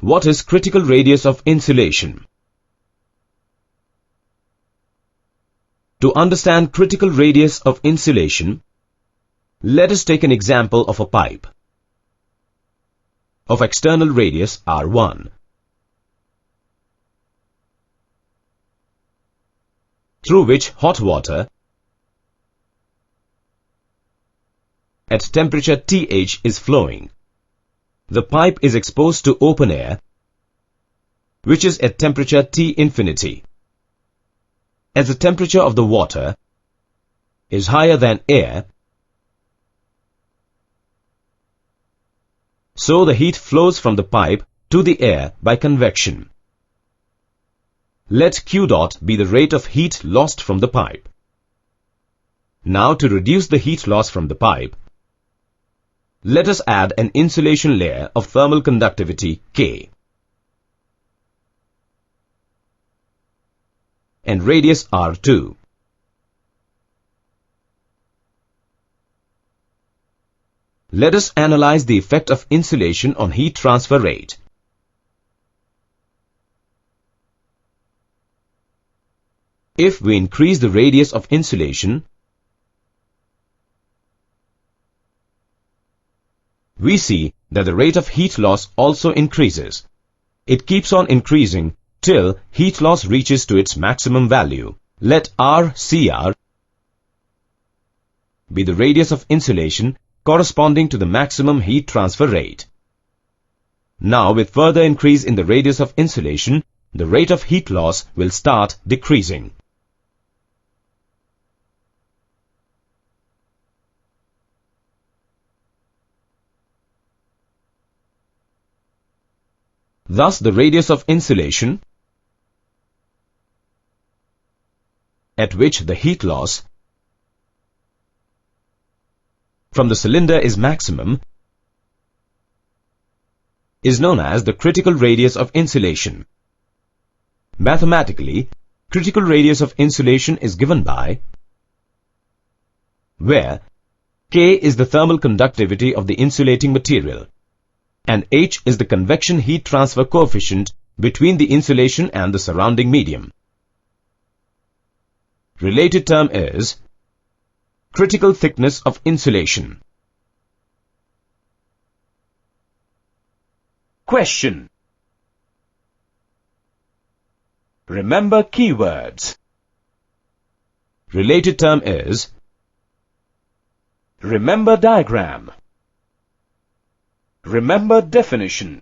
What is critical radius of insulation? To understand critical radius of insulation, let us take an example of a pipe of external radius R1 through which hot water at temperature TH is flowing. The pipe is exposed to open air, which is at temperature T infinity. As the temperature of the water is higher than air, so the heat flows from the pipe to the air by convection. Let Q dot be the rate of heat lost from the pipe. Now, to reduce the heat loss from the pipe, let us add an insulation layer of thermal conductivity K and radius R2. Let us analyze the effect of insulation on heat transfer rate. If we increase the radius of insulation, we see that the rate of heat loss also increases. It keeps on increasing till heat loss reaches to its maximum value. Let RCR be the radius of insulation corresponding to the maximum heat transfer rate. Now, with further increase in the radius of insulation, the rate of heat loss will start decreasing. Thus, the radius of insulation at which the heat loss from the cylinder is maximum is known as the critical radius of insulation. Mathematically, critical radius of insulation is given by where K is the thermal conductivity of the insulating material and H is the convection heat transfer coefficient between the insulation and the surrounding medium. Related term is critical thickness of insulation. Question. Remember keywords. Related term is remember diagram. Remember definition.